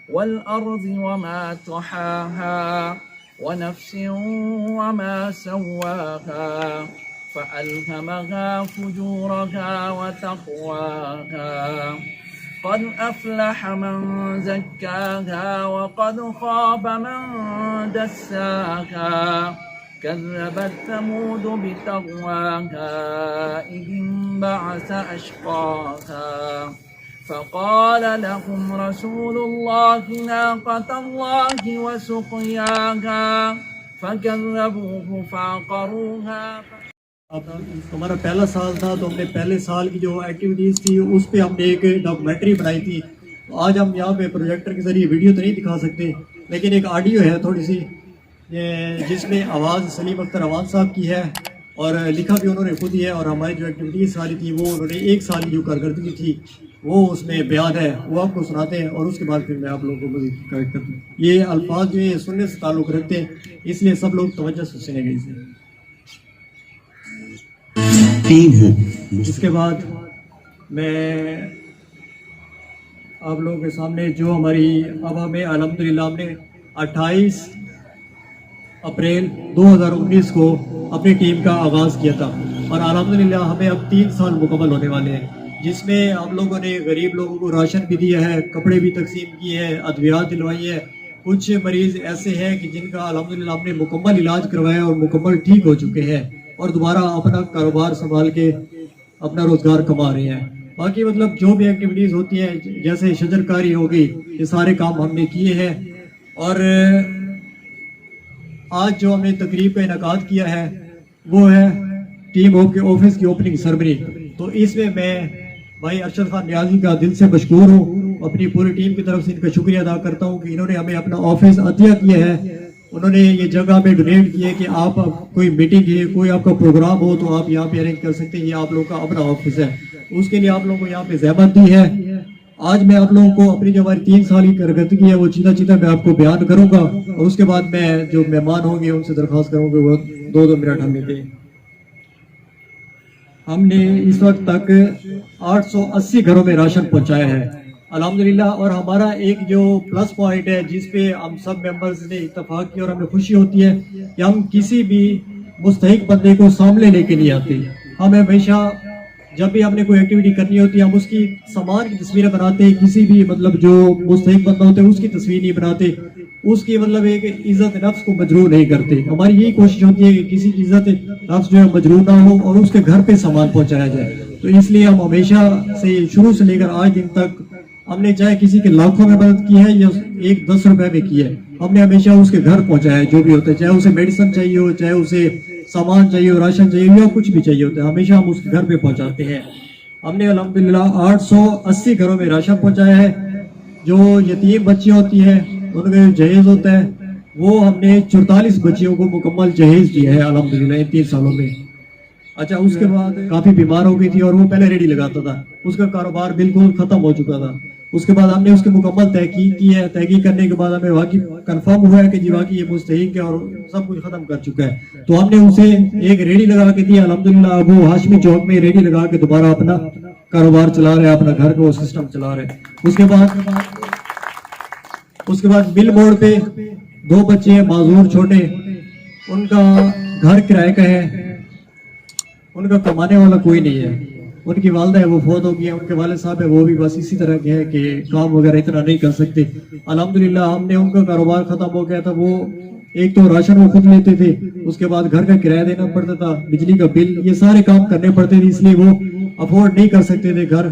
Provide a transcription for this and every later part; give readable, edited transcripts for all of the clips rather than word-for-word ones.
والأرض وما طحاها ونفس وما سواها فألهمها فجورها وتقواها قد أفلح من زكاها وقد خاب من دساها كذبت ثمود بتقواها إذ انبعث أشقاها فقال لهم رسول الله ناقة الله وسقياها فكذبوه فعقروها. اب ہمارا پہلا سال تھا تو ہم نے پہلے سال کی جو ایکٹیویٹیز تھی اس پہ ہم نے ایک ڈاکومنٹری بنائی تھی. آج ہم یہاں پہ پروجیکٹر کے ذریعے ویڈیو تو نہیں دکھا سکتے لیکن ایک آڈیو ہے تھوڑی سی جس میں آواز سلیم اختر اوان صاحب کی ہے اور لکھا بھی انہوں نے خود ہی ہے, اور ہماری جو ایکٹیویٹیز ساری تھی وہ انہوں نے ایک سال کی جو کارکردگی تھی وہ اس میں بیان ہے, وہ آپ کو سناتے ہیں اور اس کے بعد پھر میں آپ لوگوں کو مزید کریکٹ کرتا ہوں. یہ الفاظ جو ہے سننے سے تعلق رکھتے ہیں اس لیے سب لوگ توجہ سے سنیں گے اسے. اس کے بعد میں آپ لوگوں کے سامنے جو ہماری اب ہمیں الحمدللہ ہم نے 28 اپریل 2019 کو اپنی ٹیم کا آغاز کیا تھا اور الحمدللہ ہمیں اب 3 سال مکمل ہونے والے ہیں, جس میں ہم لوگوں نے غریب لوگوں کو راشن بھی دیا ہے, کپڑے بھی تقسیم کیے ہیں, ادویات دلوائی ہے. کچھ مریض ایسے ہیں کہ جن کا الحمدللہ ہم نے مکمل علاج کروایا اور مکمل ٹھیک ہو چکے ہیں اور دوبارہ اپنا کاروبار سنبھال کے اپنا روزگار کما رہے ہیں. باقی مطلب جو بھی ایکٹیویٹیز ہوتی ہیں جیسے شجر کاری ہو گئی, یہ سارے کام ہم نے کیے ہیں. اور آج جو ہم نے تقریب کا انعقاد کیا ہے وہ ہے ٹیم آفس کی اوپننگ سرمنی. تو اس میں بھائی ارشد خان نیازی کا دل سے مشکور ہوں, اپنی پوری ٹیم کی طرف سے ان کا شکریہ ادا کرتا ہوں کہ انہوں نے ہمیں اپنا آفس عطیہ کیا ہے. انہوں نے یہ جگہ ہمیں ڈونیٹ کی ہے کہ آپ کوئی میٹنگ ہے, کوئی آپ کا پروگرام ہو تو آپ یہاں پہ ارینج کر سکتے ہیں, یہ آپ لوگوں کا اپنا آفس ہے. اس کے لیے آپ لوگوں کو یہاں پہ زحمت دی ہے. آج میں آپ لوگوں کو اپنی جو ہماری 3 سال کی کارکردگی ہے وہ چیتا میں آپ کو بیان کروں گا اور اس کے بعد میں جو مہمان ہوں گے ان سے درخواست کروں گا وہ 2 منٹ ہمیں دیں. ہم نے اس وقت تک 880 گھروں میں راشن پہنچایا ہے الحمدللہ. اور ہمارا ایک جو پلس پوائنٹ ہے جس پہ ہم سب ممبرز نے اتفاق کیا اور ہمیں خوشی ہوتی ہے کہ ہم کسی بھی مستحق بندے کو سامنے لے کے نہیں آتے. ہم ہمیشہ جب بھی ہم نے کوئی ایکٹیویٹی کرنی ہوتی ہے ہم اس کی سامان کی تصویریں بناتے ہیں, کسی بھی مطلب جو مستحق بندہ ہوتا ہے اس کی تصویر نہیں بناتے, اس کی مطلب ایک عزت نفس کو مجروح نہیں کرتے. ہماری یہی کوشش ہوتی ہے کہ کسی کی عزت نفس جو ہے مجروح نہ ہو اور اس کے گھر پہ سامان پہنچایا جائے. تو اس لیے ہم ہمیشہ سے شروع سے لے کر آج دن تک ہم نے چاہے کسی کے لاکھوں میں مدد کی ہے یا 10 روپے میں کی ہے, ہم نے ہمیشہ اس کے گھر پہنچایا ہے جو بھی ہوتا ہے, چاہے اسے میڈیسن چاہیے ہو, چاہے اسے سامان چاہیے ہو, راشن چاہیے ہو یا کچھ بھی چاہیے ہوتا ہے, ہمیشہ ہم اس کے گھر پہ پہنچاتے ہیں. ہم نے الحمدللہ 880 گھروں میں راشن پہنچایا ہے. جو یتیم بچی ہوتی ہیں ان کا جہیز ہوتا ہے وہ ہم نے 44 بچیوں کو مکمل جہیز دیا ہے الحمدللہ ان 3 سالوں میں. اچھا, اس کے بعد کافی بیمار ہو گئی تھی اور وہ پہلے ریڈی لگاتا تھا, اس کا کاروبار بالکل ختم ہو چکا تھا. اس کے بعد ہم نے اس کی مکمل تحقیق کی ہے. تحقیق کرنے کے بعد ہمیں واقعی کنفرم ہوا ہے کہ جی واقعی یہ مستحق ہے اور سب کچھ ختم کر چکا ہے. تو ہم نے اسے ایک ریڈی لگا کے دیا الحمدللہ. اب وہ ہاشمی چوک میں ریڈی لگا کے دوبارہ اپنا کاروبار چلا رہے ہیں, اپنا گھر کا وہ سسٹم چلا رہے ہیں. اس کے بعد مل موڑ پہ 2 بچے ہیں معذور چھوٹے, ان کا گھر کرائے کا ہے, ان کا کمانے والا کوئی نہیں ہے. ان کی والدہ ہے وہ فوت ہو گئی ہے, ان کے والد صاحب ہے وہ بھی بس اسی طرح کے ہے کہ کام وغیرہ اتنا نہیں کر سکتے. الحمدللہ ہم نے ان کا کاروبار ختم ہو گیا تھا. وہ ایک تو راشن وہ خود لیتے تھے, اس کے بعد گھر کا کرایہ دینا پڑتا تھا, بجلی کا بل, یہ سارے کام کرنے پڑتے تھے, اس لیے وہ افورڈ نہیں کر سکتے تھے گھر.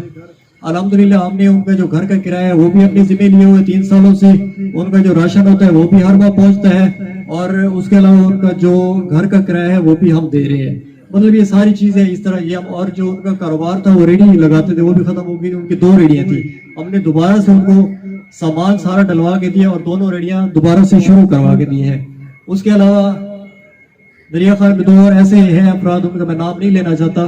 الحمدللہ ہم نے ان کا جو گھر کا کرایہ ہے وہ بھی اپنے ذمہ لیے ہوئے 3 سالوں سے. ان کا جو راشن ہوتا ہے وہ بھی ہر ماہ پہنچتا ہے اور اس کے علاوہ ان کا جو گھر کا کرایہ ہے وہ بھی ہم دے رہے ہیں. مطلب یہ ساری چیزیں اس طرح یہ ہم. اور جو ان کا کاروبار تھا وہ ریڈی لگاتے تھے وہ بھی ختم ہو گئی, ان کی 2 ریڈیاں تھی. ہم نے دوبارہ سے ان کو سامان سارا ڈلوا کے دیا اور 2 ریڈیاں دوبارہ سے شروع کروا کے دی ہیں. اس کے علاوہ دریا خان میں 2 اور ایسے ہیں افراد, ان کا میں نام نہیں لینا چاہتا,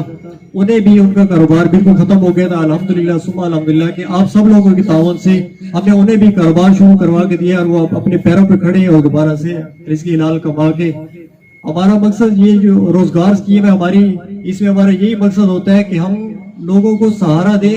انہیں بھی ان کا کاروبار بالکل ختم ہو گیا تھا. الحمدللہ ثم الحمدللہ کہ آپ سب لوگوں کی تعاون سے ہم نے انہیں بھی کاروبار شروع کروا کے دیا اور وہ اپنے پیروں پہ کھڑے ہیں اور دوبارہ سے رزق حلال کما کے. ہمارا مقصد یہ جو روزگار اسکیم ہے ہماری, اس میں ہمارا یہی مقصد ہوتا ہے کہ ہم لوگوں کو سہارا دیں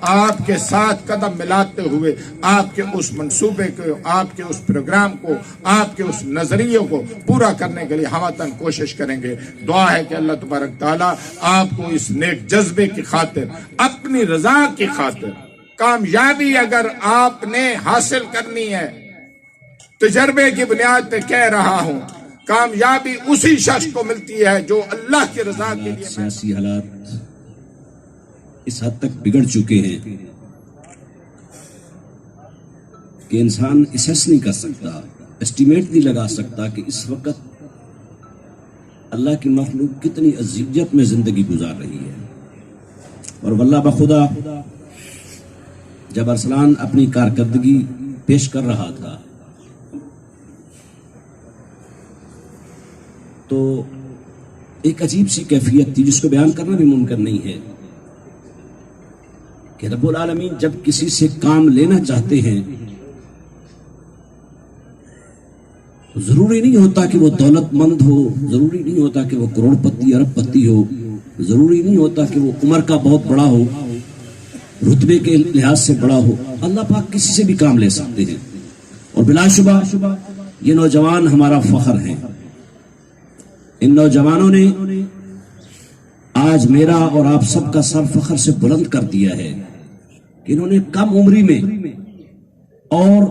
آپ کے ساتھ قدم ملاتے ہوئے آپ کے اس منصوبے کو، آپ کے اس پروگرام کو، آپ کے اس نظریے کو پورا کرنے کے لیے ہم وطن کوشش کریں گے۔ دعا ہے کہ اللہ تبارک تعالیٰ آپ کو اس نیک جذبے کی خاطر، اپنی رضا کی خاطر، کامیابی اگر آپ نے حاصل کرنی ہے، تجربے کی بنیاد پہ کہہ رہا ہوں، کامیابی اسی شخص کو ملتی ہے جو اللہ کی رضا کے لیے۔ سیاسی حالات اس حد تک بگڑ چکے ہیں کہ انسان اسیس نہیں کر سکتا، اسٹیمیٹ نہیں لگا سکتا کہ اس وقت اللہ کی مخلوق کتنی اذیت میں زندگی گزار رہی ہے۔ اور واللہ بخدا جب ارسلان اپنی کارکردگی پیش کر رہا تھا تو ایک عجیب سی کیفیت تھی جس کو بیان کرنا بھی ممکن نہیں ہے کہ رب العالمین جب کسی سے کام لینا چاہتے ہیں تو ضروری نہیں ہوتا کہ وہ دولت مند ہو، ضروری نہیں ہوتا کہ وہ کروڑ پتی ارب پتی ہو، ضروری نہیں ہوتا کہ وہ عمر کا بہت بڑا ہو، رتبے کے لحاظ سے بڑا ہو۔ اللہ پاک کسی سے بھی کام لے سکتے ہیں، اور بلا شبہ یہ نوجوان ہمارا فخر ہیں۔ ان نوجوانوں نے آج میرا اور آپ سب کا سر فخر سے بلند کر دیا ہے کہ انہوں نے کم عمری میں اور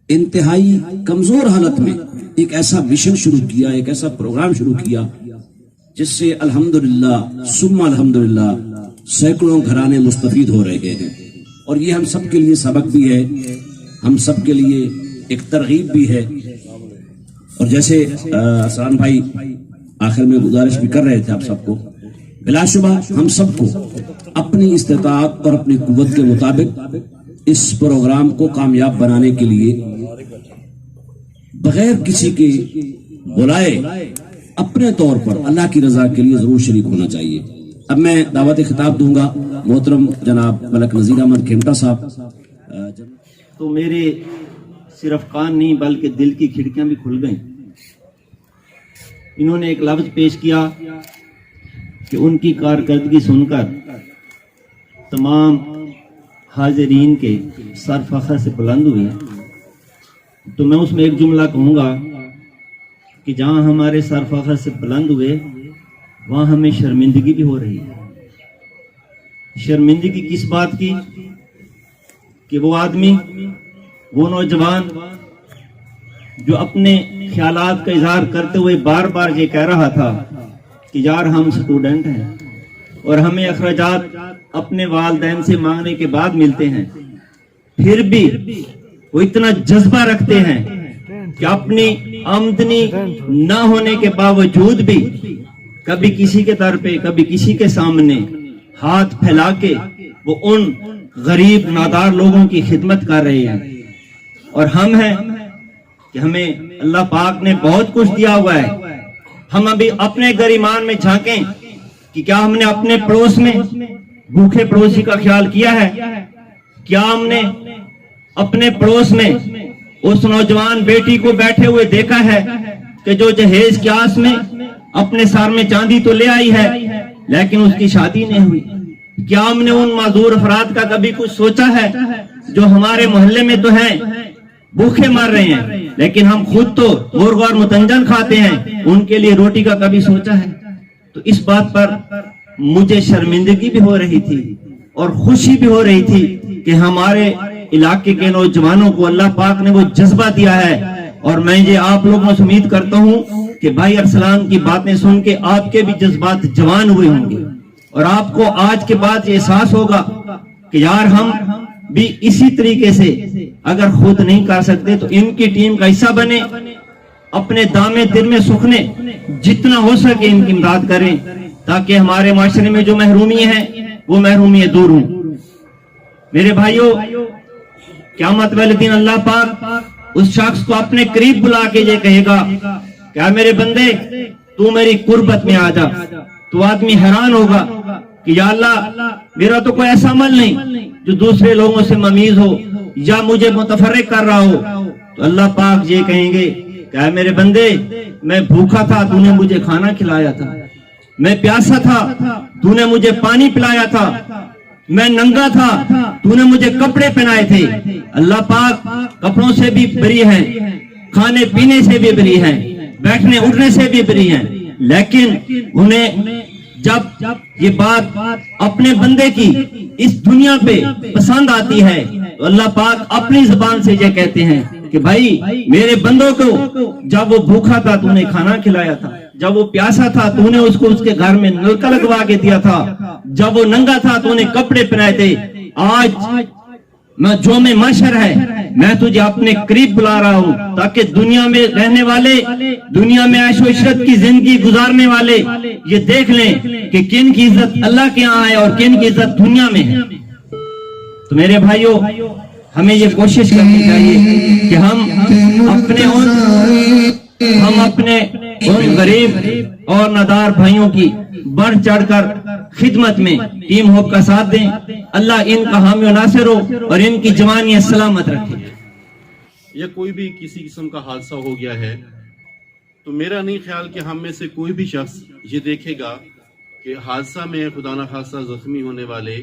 انتہائی کمزور حالت میں ایک ایسا مشن شروع کیا، ایک ایسا پروگرام شروع کیا جس سے الحمدللہ ثم الحمدللہ سینکڑوں گھرانے مستفید ہو رہے ہیں۔ اور یہ ہم سب کے لیے سبق بھی ہے، ہم سب کے لیے ایک ترغیب بھی ہے۔ اور جیسے ارسلان بھائی آخر میں گزارش بھی کر رہے تھے آپ سب کو، بلا شبہ ہم سب کو اپنی استطاعت اور اپنی قوت کے مطابق اس پروگرام کو کامیاب بنانے کے لیے بغیر کسی کے بلائے اپنے طور پر اللہ کی رضا کے لیے ضرور شریک ہونا چاہیے۔ اب میں دعوت خطاب دوں گا محترم جناب ملک نذیر احمد کھیمٹا صاحب۔ تو میرے صرف کان نہیں بلکہ دل کی کھڑکیاں بھی کھل گئیں۔ انہوں نے ایک لفظ پیش کیا کہ ان کی کارکردگی سن کر تمام حاضرین کے سر فخر سے بلند ہوئے، تو میں اس میں ایک جملہ کہوں گا کہ جہاں ہمارے سر فخر سے بلند ہوئے وہاں ہمیں شرمندگی بھی ہو رہی ہے۔ شرمندگی کس بات کی؟ کہ وہ آدمی، وہ نوجوان جو اپنے خیالات کا اظہار کرتے ہوئے بار بار یہ کہہ رہا تھا کہ یار ہم سٹوڈنٹ ہیں اور ہمیں اخراجات اپنے والدین سے مانگنے کے بعد ملتے ہیں، پھر بھی وہ اتنا جذبہ رکھتے ہیں کہ اپنی آمدنی نہ ہونے کے باوجود بھی کبھی کسی کے در پہ کبھی کسی کے سامنے ہاتھ پھیلا کے وہ ان غریب نادار لوگوں کی خدمت کر رہے ہیں۔ اور ہم ہیں کہ ہمیں اللہ پاک نے بہت کچھ دیا ہوا ہے، ہم ابھی اپنے گریمان میں جھانکیں کہ کیا ہم نے اپنے پڑوس میں بھوکے پڑوسی کا خیال کیا ہے؟ کیا ہم نے اپنے پڑوس میں اس نوجوان بیٹی کو بیٹھے ہوئے دیکھا ہے کہ جو جہیز کی آس میں اپنے سر میں چاندی تو لے آئی ہے لیکن اس کی شادی نہیں ہوئی؟ کیا ہم نے ان معذور افراد کا کبھی کچھ سوچا ہے جو ہمارے محلے میں تو ہیں، بھوکے مر رہے ہیں، لیکن ہم خود تو مرغ اور متنجن کھاتے ہیں، ان کے لیے روٹی کا کبھی سوچا ہے؟ تو اس بات پر مجھے شرمندگی بھی ہو رہی تھی اور خوشی بھی ہو رہی تھی کہ ہمارے علاقے کے نوجوانوں کو اللہ پاک نے وہ جذبہ دیا ہے۔ اور میں یہ آپ لوگوں سے امید کرتا ہوں کہ بھائی ارسلان کی باتیں سن کے آپ کے بھی جذبات جوان ہوئے ہوں گے اور آپ کو آج کے بعد یہ احساس ہوگا کہ یار ہم بھی اسی طریقے سے اگر خود نہیں کر سکتے تو ان کی ٹیم کا حصہ بنے، اپنے دامے دل میں سکھنے جتنا ہو سکے ان کی امداد کریں تاکہ ہمارے معاشرے میں جو محرومی ہے وہ محرومی دور ہوں۔ میرے بھائیوں، قیامت والے دن اللہ پاک اس شخص کو اپنے قریب بلا کے یہ کہے گا کیا میرے بندے تو میری قربت میں آ جا، تو آدمی حیران ہوگا کہ یا اللہ میرا تو کوئی ایسا عمل نہیں جو دوسرے لوگوں سے ممیز ہو یا مجھے متفرق کر رہا ہو۔ تو اللہ پاک یہ کہیں گے کہ میرے بندے میں بھوکا تھا تو نے مجھے کھانا کھلایا تھا، میں پیاسا تھا تو نے مجھے پانی پلایا تھا، میں ننگا تھا تو نے مجھے کپڑے پہنائے تھے. اللہ پاک کپڑوں سے بھی بری ہے, کھانے پینے سے بھی بری ہے, بیٹھنے اٹھنے سے بھی بری ہیں, لیکن انہیں جب یہ بات اپنے بندے کی اس دنیا پہ پسند آتی ہے تو اللہ پاک اپنی زبان سے یہ کہتے ہیں کہ بھائی میرے بندوں کو جب وہ بھوکا تھا تو نے کھانا کھلایا تھا, جب وہ پیاسا تھا تو نے اس کو اس کے گھر میں نلکا لگوا کے دیا تھا, جب وہ ننگا تھا تو نے کپڑے پہنائے تھے. آج میں جو میں معاشر ہے میں تجھے اپنے قریب بلا رہا ہوں تاکہ دنیا میں رہنے والے, دنیا میں عیش و عشرت کی زندگی گزارنے والے یہ دیکھ لیں کہ کن کی عزت اللہ کے ہاں ہے اور کن کی عزت دنیا میں ہے. تو میرے بھائیوں ہمیں یہ کوشش کرنی چاہیے کہ ہم اپنے ان غریب اور نادار بھائیوں کی بڑھ چڑھ کر خدمت میں ٹیم ہوپ کا ساتھ دیں. اللہ ان کا حامی و ناصر ہو اور ان کی جوانیاں سلامت رکھے. یا کوئی بھی کسی قسم کا حادثہ ہو گیا ہے تو میرا نہیں خیال کہ ہم میں سے کوئی بھی شخص یہ دیکھے گا کہ حادثہ میں خدا نخواستہ زخمی ہونے والے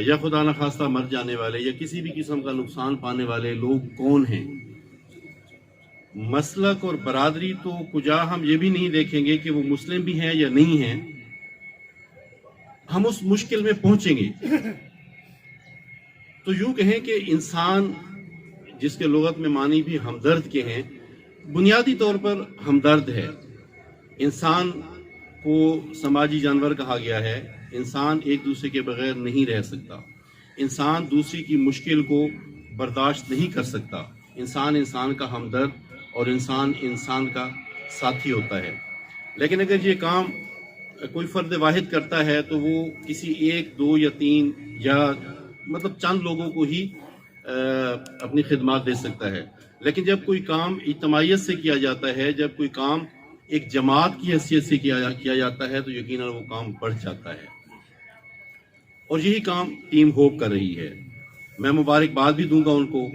یا خدا نخواستہ مر جانے والے یا کسی بھی قسم کا نقصان پانے والے لوگ کون ہیں. مسلک اور برادری تو کجا ہم یہ بھی نہیں دیکھیں گے کہ وہ مسلم بھی ہیں یا نہیں ہیں, ہم اس مشکل میں پہنچیں گے. تو یوں کہیں کہ انسان جس کے لغت میں معنی بھی ہمدرد کے ہیں, بنیادی طور پر ہمدرد ہے. انسان کو سماجی جانور کہا گیا ہے, انسان ایک دوسرے کے بغیر نہیں رہ سکتا, انسان دوسری کی مشکل کو برداشت نہیں کر سکتا, انسان کا ہمدرد اور انسان کا ساتھی ہوتا ہے. لیکن اگر یہ کام کوئی فرد واحد کرتا ہے تو وہ کسی ایک دو یا تین یا مطلب چند لوگوں کو ہی اپنی خدمات دے سکتا ہے. لیکن جب کوئی کام اجتماعیت سے کیا جاتا ہے, جب کوئی کام ایک جماعت کی حیثیت سے کیا جاتا ہے تو یقیناً وہ کام بڑھ جاتا ہے. اور یہی کام ٹیم ہوپ کر رہی ہے. میں مبارکباد بھی دوں گا ان کو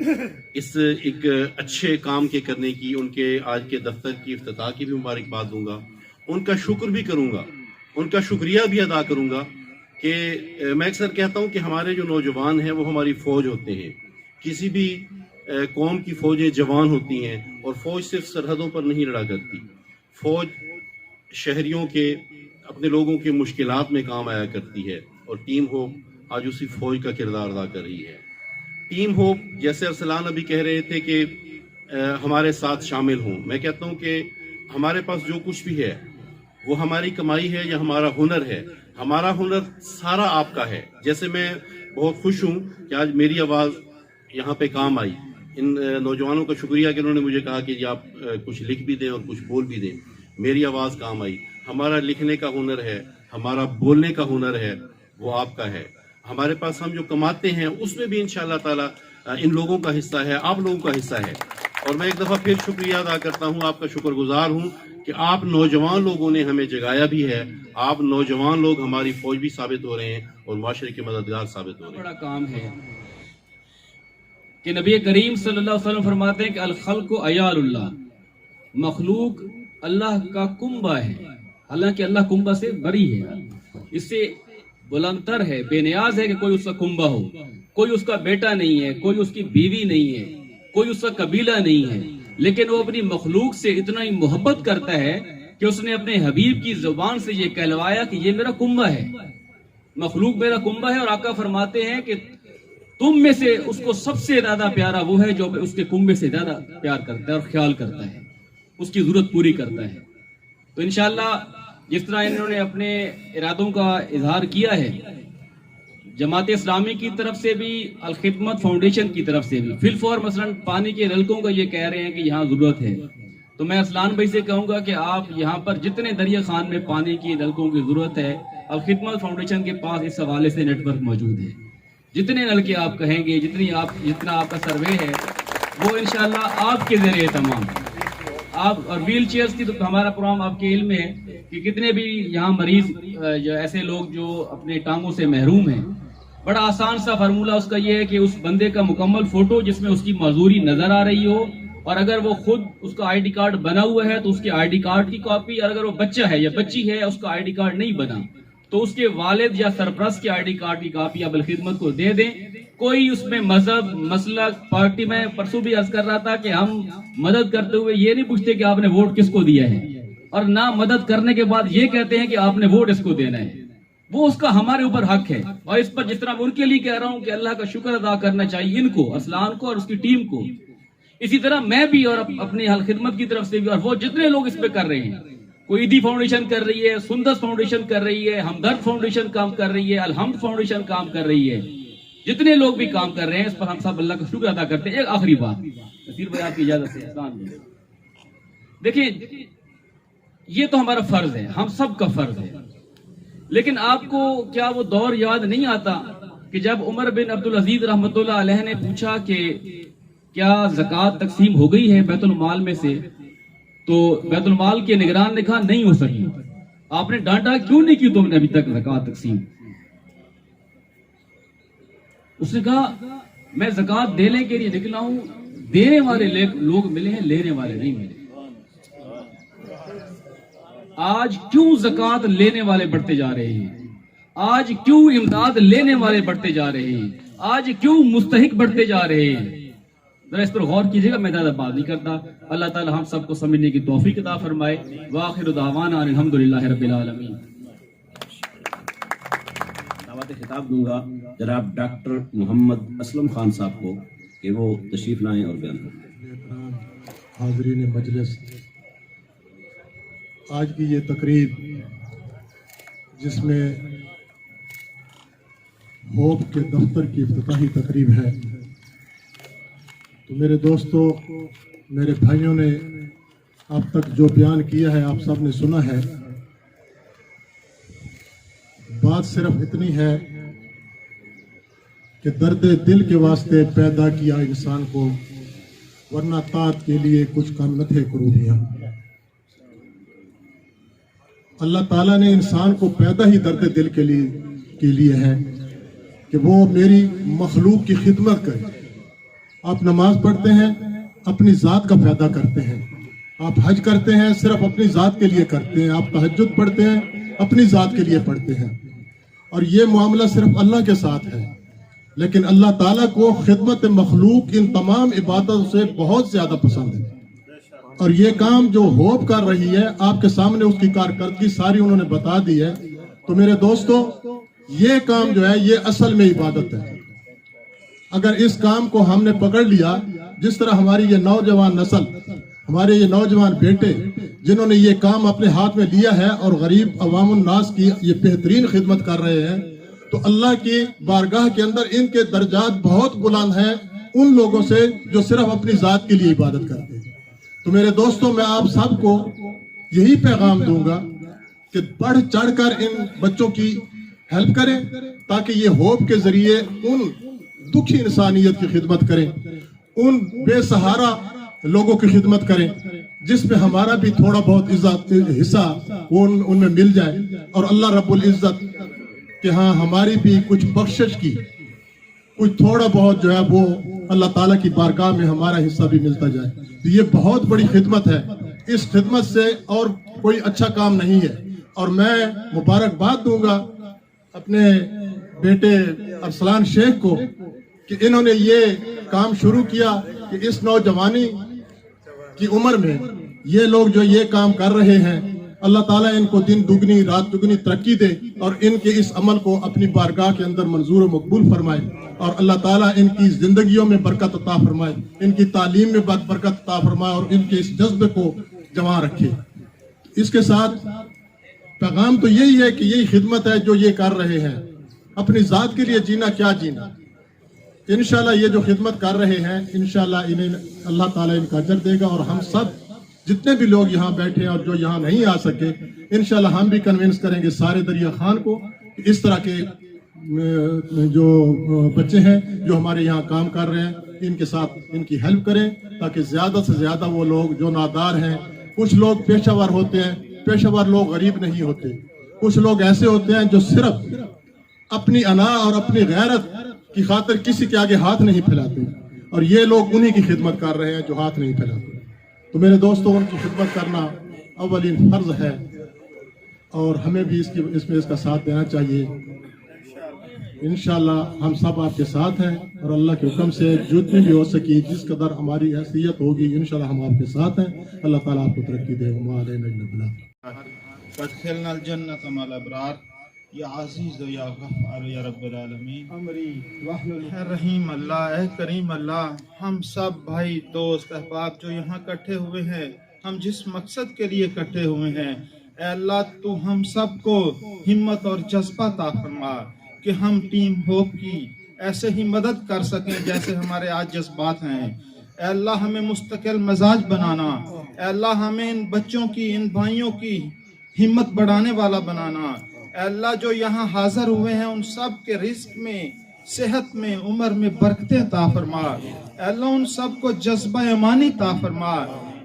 اس ایک اچھے کام کے کرنے کی, ان کے آج کے دفتر کی افتتاح کی بھی مبارکباد دوں گا, ان کا شکر بھی کروں گا, ان کا شکریہ بھی ادا کروں گا کہ میں اکثر کہتا ہوں کہ ہمارے جو نوجوان ہیں وہ ہماری فوج ہوتے ہیں. کسی بھی قوم کی فوجیں جوان ہوتی ہیں اور فوج صرف سرحدوں پر نہیں لڑا کرتی, فوج شہریوں کے اپنے لوگوں کے مشکلات میں کام آیا کرتی ہے, اور ٹیم ہوپ آج اسی فوج کا کردار ادا کر رہی ہے. ٹیم ہوپ جیسے ارسلان ابھی کہہ رہے تھے کہ ہمارے ساتھ شامل ہوں, میں کہتا ہوں کہ ہمارے پاس جو کچھ بھی ہے وہ ہماری کمائی ہے یا ہمارا ہنر ہے. ہمارا ہنر سارا آپ کا ہے. جیسے میں بہت خوش ہوں کہ آج میری آواز یہاں پہ کام آئی. ان نوجوانوں کا شکریہ کہ انہوں نے مجھے کہا کہ آپ کچھ لکھ بھی دیں اور کچھ بول بھی دیں. میری آواز کام آئی. ہمارا لکھنے کا ہنر ہے, ہمارا بولنے کا ہنر ہے, وہ آپ کا ہے. ہمارے پاس ہم جو کماتے ہیں اس میں بھی انشاءاللہ تعالی ان لوگوں کا حصہ ہے, آپ لوگوں کا حصہ ہے. اور میں ایک دفعہ پھر شکریہ ادا کرتا ہوں, آپ کا شکر گزار ہوں کہ آپ نوجوان لوگوں نے ہمیں جگایا بھی ہے. آپ نوجوان لوگ ہماری فوج بھی ثابت ہو رہے ہیں اور معاشرے کے مددگار ثابت ہو رہے ہیں. بڑا کام ہے کہ نبی کریم صلی اللہ علیہ وسلم فرماتے ہیں کہ الخلق عیال اللہ, مخلوق اللہ کا کنبہ ہے. حالانکہ اللہ کنبہ سے بری ہے, اس سے بلندتر ہے, بے نیاز ہے کہ کوئی اس کا کنبہ ہو. کوئی اس کا بیٹا نہیں ہے, کوئی اس کی بیوی نہیں ہے, کوئی اس کا قبیلہ نہیں ہے, لیکن وہ اپنی مخلوق سے اتنا ہی محبت کرتا ہے کہ اس نے اپنے حبیب کی زبان سے یہ کہلوایا کہ یہ میرا کنبہ ہے, مخلوق میرا کنبہ ہے. اور آقا فرماتے ہیں کہ تم میں سے اس کو سب سے زیادہ پیارا وہ ہے جو اس کے کنبے سے زیادہ پیار کرتا ہے اور خیال کرتا ہے, اس کی ضرورت پوری کرتا ہے. تو انشاءاللہ جس طرح انہوں نے اپنے ارادوں کا اظہار کیا ہے, جماعت اسلامی کی طرف سے بھی, الخدمت فاؤنڈیشن کی طرف سے بھی, فلفور مثلا پانی کے نلکوں کا یہ کہہ رہے ہیں کہ یہاں ضرورت ہے, تو میں اسلان بھائی سے کہوں گا کہ آپ یہاں پر جتنے دریا خان میں پانی کی نلکوں کی ضرورت ہے, الخدمت فاؤنڈیشن کے پاس اس حوالے سے نیٹ ورک موجود ہے. جتنے نلکے آپ کہیں گے, جتنا آپ کا سروے ہے, وہ انشاءاللہ آپ کے ذریعے تمام. آپ اور ویل چیئرز کی تو ہمارا پروگرام آپ کے علم میں ہے کہ کتنے بھی یہاں مریض ایسے لوگ جو اپنے ٹانگوں سے محروم ہیں, بڑا آسان سا فارمولہ اس کا یہ ہے کہ اس بندے کا مکمل فوٹو جس میں اس کی معذوری نظر آ رہی ہو, اور اگر وہ خود اس کا آئی ڈی کارڈ بنا ہوا ہے تو اس کے آئی ڈی کارڈ کی کاپی, اور اگر وہ بچہ ہے یا بچی ہے اس کا آئی ڈی کارڈ نہیں بنا تو اس کے والد یا سرپرست کے ID کارڈ کی کاپی اب الخدمت کو دے دیں. کوئی اس میں مذہب مسلک پارٹی میں پرسوں بھی عرض کر رہا تھا کہ ہم مدد کرتے ہوئے یہ نہیں پوچھتے کہ آپ نے ووٹ کس کو دیا ہے, اور نہ مدد کرنے کے بعد یہ کہتے ہیں کہ آپ نے ووٹ اس کو دینا ہے. وہ اس کا ہمارے اوپر حق ہے, اور اس پر جس طرح میں ان کے لیے کہہ رہا ہوں کہ اللہ کا شکر ادا کرنا چاہیے ان کو, ارسلان کو اور اس کی ٹیم کو, اسی طرح میں بھی اور اپنی خدمت کی طرف سے بھی, اور وہ جتنے لوگ اس پہ کر رہے ہیں. کوئی عیدی فاؤنڈیشن کر رہی ہے, سندس فاؤنڈیشن کر رہی ہے, ہمدرد فاؤنڈیشن کام کر رہی ہے, الحمد فاؤنڈیشن کام کر رہی ہے, جتنے لوگ بھی کام کر رہے ہیں اس پر ہم سب اللہ کا شکر ادا کرتے ہیں. ایک آخری بات نصیر بھائی آپ کی اجازت سے, دیکھیں یہ تو ہمارا فرض ہے, ہم سب کا فرض ہے, لیکن آپ کو کیا وہ دور یاد نہیں آتا کہ جب عمر بن عبدالعزیز رحمۃ اللہ علیہ نے پوچھا کہ کیا زکوٰۃ تقسیم ہو گئی ہے بیت المال میں سے, تو بیت المال کے نگران نے کہا نہیں ہو سکی. آپ نے ڈانٹا کیوں نہیں کی تم نے ابھی تک زکوٰۃ تقسیم؟ اس نے کہا میں زکوٰۃ دینے کے لیے نکلا ہوں, دینے والے لوگ ملے ہیں, لینے والے نہیں ملے. آج کیوں زکوٰۃ لینے والے بڑھتے جا رہے ہیں, آج کیوں امداد لینے والے بڑھتے جا رہے ہیں, آج کیوں مستحق بڑھتے جا رہے ہیں؟ ذرا اس پر غور کیجیے گا, میں زیادہ بات نہیں کرتا. اللہ تعالی ہم سب کو سمجھنے کی توفیق عطا فرمائے. وآخر دعوانا الحمدللہ رب العالمین. دعوت خطاب دوں گا جناب ڈاکٹر محمد اسلم خان صاحب کو کہ وہ تشریف لائیں اور بیان کریں. حاضرین مجلس, آج کی یہ تقریب جس میں ہوپ کے دفتر کی افتتاحی تقریب ہے, تو میرے دوستوں, میرے بھائیوں نے اب تک جو بیان کیا ہے آپ سب نے سنا ہے. بات صرف اتنی ہے کہ درد دل کے واسطے پیدا کیا انسان کو, ورنہ طاعت کے لیے کچھ کم نہ تھے کروبیاں. اللہ تعالیٰ نے انسان کو پیدا ہی درد دل کے لیے ہے کہ وہ میری مخلوق کی خدمت کرے. آپ نماز پڑھتے ہیں اپنی ذات کا فائدہ کرتے ہیں, آپ حج کرتے ہیں صرف اپنی ذات کے لیے کرتے ہیں, آپ تہجد پڑھتے ہیں اپنی ذات کے لیے پڑھتے ہیں, اور یہ معاملہ صرف اللہ کے ساتھ ہے. لیکن اللہ تعالیٰ کو خدمت مخلوق ان تمام عبادتوں سے بہت زیادہ پسند ہے, اور یہ کام جو ہوپ کر رہی ہے آپ کے سامنے اس کی کارکردگی ساری انہوں نے بتا دی ہے. تو میرے دوستوں, یہ کام جو ہے یہ اصل میں عبادت ہے. اگر اس کام کو ہم نے پکڑ لیا, جس طرح ہماری یہ نوجوان نسل, ہمارے یہ نوجوان بیٹے جنہوں نے یہ کام اپنے ہاتھ میں لیا ہے اور غریب عوام الناس کی یہ بہترین خدمت کر رہے ہیں, تو اللہ کی بارگاہ کے اندر ان کے درجات بہت بلند ہیں ان لوگوں سے جو صرف اپنی ذات کے لیے عبادت کرتے ہیں. تو میرے دوستوں, میں آپ سب کو یہی پیغام دوں گا کہ بڑھ چڑھ کر ان بچوں کی ہیلپ کریں, تاکہ یہ ہوپ کے ذریعے ان دکھی انسانیت کی خدمت کریں, ان بے سہارا لوگوں کی خدمت کریں, جس میں ہمارا بھی تھوڑا بہت حصہ وہ ان میں مل جائے, اور اللہ رب العزت کہ ہاں ہماری بھی کچھ بخشش کی کچھ تھوڑا بہت جو ہے وہ اللہ تعالیٰ کی بارگاہ میں ہمارا حصہ بھی ملتا جائے. تو یہ بہت بڑی خدمت ہے, اس خدمت سے اور کوئی اچھا کام نہیں ہے. اور میں مبارکباد دوں گا اپنے بیٹے ارسلان شیخ کو کہ انہوں نے یہ کام شروع کیا کہ اس نوجوانی کی عمر میں یہ لوگ جو یہ کام کر رہے ہیں, اللہ تعالیٰ ان کو دن دگنی رات دگنی ترقی دے, اور ان کے اس عمل کو اپنی بارگاہ کے اندر منظور و مقبول فرمائے, اور اللہ تعالیٰ ان کی زندگیوں میں برکت عطا فرمائے, ان کی تعلیم میں برکت عطا فرمائے, اور ان کے اس جذبے کو جمع رکھے. اس کے ساتھ پیغام تو یہی ہے کہ یہی خدمت ہے جو یہ کر رہے ہیں. اپنی ذات کے لیے جینا کیا جینا, انشاءاللہ یہ جو خدمت کر رہے ہیں انشاءاللہ انہیں اللہ تعالیٰ ان کا اجر دے گا. اور ہم سب جتنے بھی لوگ یہاں بیٹھے ہیں اور جو یہاں نہیں آ سکے, انشاءاللہ ہم بھی کنونس کریں گے سارے دریا خان کو اس طرح کے جو بچے ہیں جو ہمارے یہاں کام کر رہے ہیں ان کے ساتھ ان کی ہیلپ کریں, تاکہ زیادہ سے زیادہ وہ لوگ جو نادار ہیں, کچھ لوگ پیشہ ور ہوتے ہیں, پیشہ ور لوگ غریب نہیں ہوتے, کچھ لوگ ایسے ہوتے ہیں جو صرف اپنی انا اور اپنی غیرت کی خاطر کسی کے آگے ہاتھ نہیں پھیلاتے, اور یہ لوگ انہی کی خدمت کر رہے ہیں جو ہاتھ نہیں پھیلاتے. تو میرے دوستوں, ان کی خدمت کرنا اولین فرض ہے, اور ہمیں بھی اس میں اس کا ساتھ دینا چاہیے. انشاءاللہ ہم سب آپ کے ساتھ ہیں اور اللہ کے حکم سے جتنی بھی ہو سکی جس قدر ہماری حیثیت ہوگی انشاءاللہ ہم آپ کے ساتھ ہیں. اللہ تعالیٰ آپ کو ترقی دے. وما علینا الا البلاغ. وادخلنا الجنة مع الأبرار یا عزیز و یا غفار یا رب العالمین. اے رحیم اللہ، اے کریم اللہ، ہم سب بھائی دوست احباب جو یہاں اکٹھے ہوئے ہیں، ہم جس مقصد کے لیے اکٹھے ہوئے ہیں، اے اللہ تو ہم سب کو ہمت اور جذبہ عطا فرما کہ ہم ٹیم ہوپ کی ایسے ہی مدد کر سکیں جیسے ہمارے آج جذبات ہیں. اے اللہ ہمیں مستقل مزاج بنانا. اے اللہ ہمیں ان بچوں کی، ان بھائیوں کی ہمت بڑھانے والا بنانا. اے اللہ جو یہاں حاضر ہوئے ہیں ان سب کے رزق میں، صحت میں، عمر میں برکتیں عطا فرما. اے اللہ ان سب کو جذبہ ایمانی عطا فرما.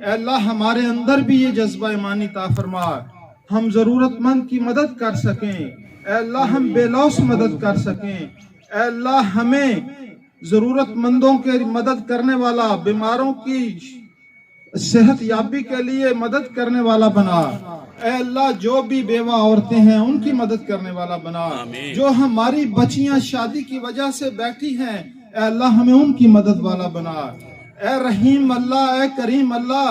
اے اللہ ہمارے اندر بھی یہ جذبہ ایمانی عطا فرما، ہم ضرورت مند کی مدد کر سکیں. اے اللہ ہم بے لوث مدد کر سکیں. اے اللہ ہمیں ضرورت مندوں کے مدد کرنے والا، بیماروں کی صحت یابی کے لیے مدد کرنے والا بنا. اے اللہ جو بھی بیوہ عورتیں ہیں ان کی مدد کرنے والا بنا. جو ہماری بچیاں شادی کی وجہ سے بیٹھی ہیں اے اللہ ہمیں ان کی مدد والا بنا. اے رحیم اللہ، اے کریم اللہ،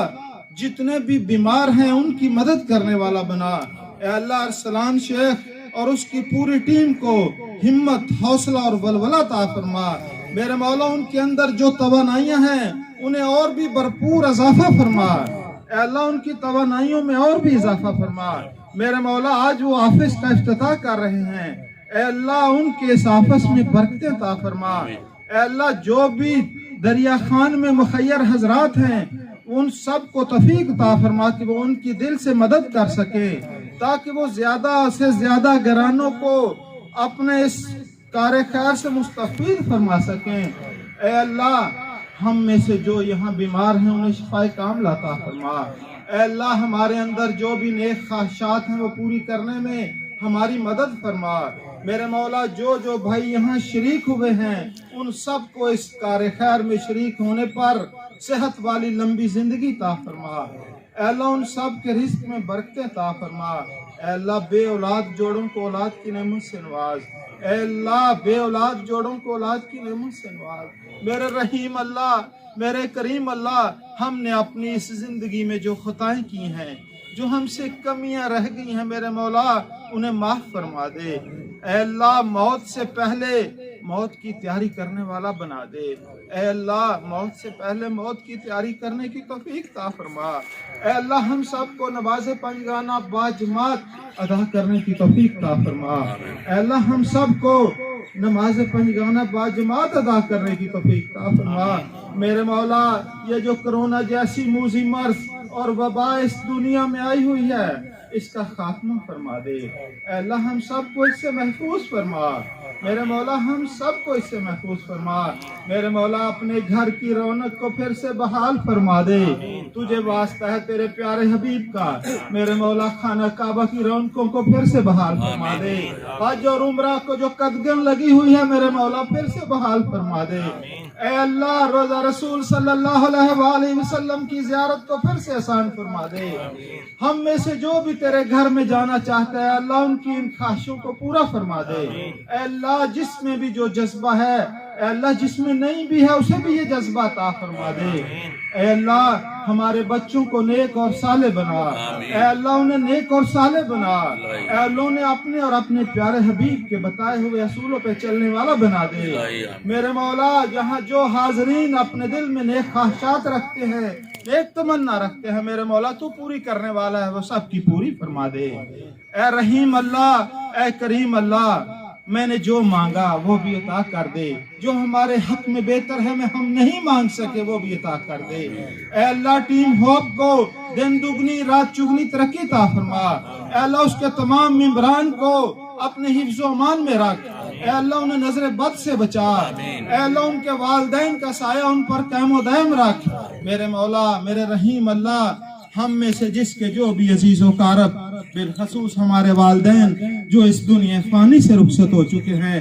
جتنے بھی بیمار ہیں ان کی مدد کرنے والا بنا. اے اللہ ارسلان شیخ اور اس کی پوری ٹیم کو ہمت، حوصلہ اور ولولہ عطا فرما. میرے مولا ان کے اندر جو توانائیاں ہیں انہیں اور بھی بھرپور اضافہ فرما. اے اللہ ان کی توانائیوں میں اور بھی اضافہ فرما. میرے مولا آج وہ آفس کا افتتاح کر رہے ہیں، اے اللہ ان کے اس آفس میں برکتیں عطا فرما. اے اللہ جو بھی دریا خان میں مخیر حضرات ہیں ان سب کو توفیق عطا فرما کہ وہ ان کی دل سے مدد کر سکے تاکہ وہ زیادہ سے زیادہ گھرانوں کو اپنے اس کار خیر سے مستفید فرما سکیں. اے اللہ ہم میں سے جو یہاں بیمار ہیں انہیں شفائے کاملہ عطا فرما. اے اللہ ہمارے اندر جو بھی نیک خواہشات ہیں وہ پوری کرنے میں ہماری مدد فرما. میرے مولا جو بھائی یہاں شریک ہوئے ہیں ان سب کو اس کار خیر میں شریک ہونے پر صحت والی لمبی زندگی عطا فرما. اے اللہ ان سب کے رزق میں برکتیں عطا فرما. اے اللہ بے اولاد جوڑوں کو اولاد کی نعمت سے نواز. اے اللہ بے اولاد جوڑوں کو اولاد کی نعمت سے نواز. میرے رحیم اللہ، میرے کریم اللہ، ہم نے اپنی اس زندگی میں جو خطائیں کی ہیں، جو ہم سے کمیاں رہ گئی ہیں میرے مولا انہیں معاف فرما دے. اے اللہ موت سے پہلے موت کی تیاری کرنے والا بنا دے. اے اللہ موت سے پہلے موت کی تیاری کرنے کی توفیق عطا فرما. اے اللہ ہم سب کو نماز پنجگانہ باجماعت ادا کرنے کی توفیق عطا فرما. اے اللہ ہم سب کو نماز پنجگانہ باجماعت ادا کرنے کی توفیق عطا فرما. میرے مولا یہ جو کرونا جیسی موذی مرض اور وبا اس دنیا میں آئی ہوئی ہے اس کا خاتمہ فرما دے. اے اللہ ہم سب کو اس سے محفوظ فرما. میرے مولا ہم سب کو اس سے محفوظ فرما. میرے مولا اپنے گھر کی رونق کو پھر سے بحال فرما دے. تجھے واسطہ ہے تیرے پیارے حبیب کا. میرے مولا خانہ کعبہ کی رونقوں کو پھر سے بحال فرما دے. حج اور عمرہ کو جو قدغن لگی ہوئی ہے میرے مولا پھر سے بحال فرما دے. اے اللہ روزہ رسول صلی اللہ علیہ وآلہ وسلم کی زیارت کو پھر سے آسان فرما دے. ہم میں سے جو بھی تیرے گھر میں جانا چاہتا ہے اللہ ان کی ان خواہشوں کو پورا فرما دے. اے اللہ جس میں بھی جو جذبہ ہے اے اللہ جس میں نہیں بھی ہے اسے بھی یہ جذبہ عطا فرما دے. اے اللہ ہمارے بچوں کو نیک اور صالح بنا. اے اللہ انہیں نیک اور صالح بنا. اے اللہ انہیں اپنے اور اپنے پیارے حبیب کے بتائے ہوئے اصولوں پہ چلنے والا بنا دے. میرے مولا جہاں جو حاضرین اپنے دل میں نیک خواہشات رکھتے ہیں، ایک تمنا رکھتے ہیں میرے مولا تو پوری کرنے والا ہے، وہ سب کی پوری فرما دے. اے رحیم اللہ، اے کریم اللہ، میں نے جو مانگا وہ بھی عطا کر دے. جو ہمارے حق میں بہتر ہے میں ہم نہیں مانگ سکے وہ بھی عطا کر دے. اے اللہ ٹیم ہوپ کو دن دگنی رات چگنی ترقی عطا فرما. اے اللہ اس کے تمام ممبران کو اپنے حفظ و امان میں رکھ. اے اللہ انہیں نظر بد سے بچا. اے اللہ ان کے والدین کا سایہ ان پر قائم و دائم رکھ. میرے مولا میرے رحیم اللہ، ہم میں سے جس کے جو بھی عزیز و قارب بالخصوص ہمارے والدین جو اس دنیا فانی سے رخصت ہو چکے ہیں،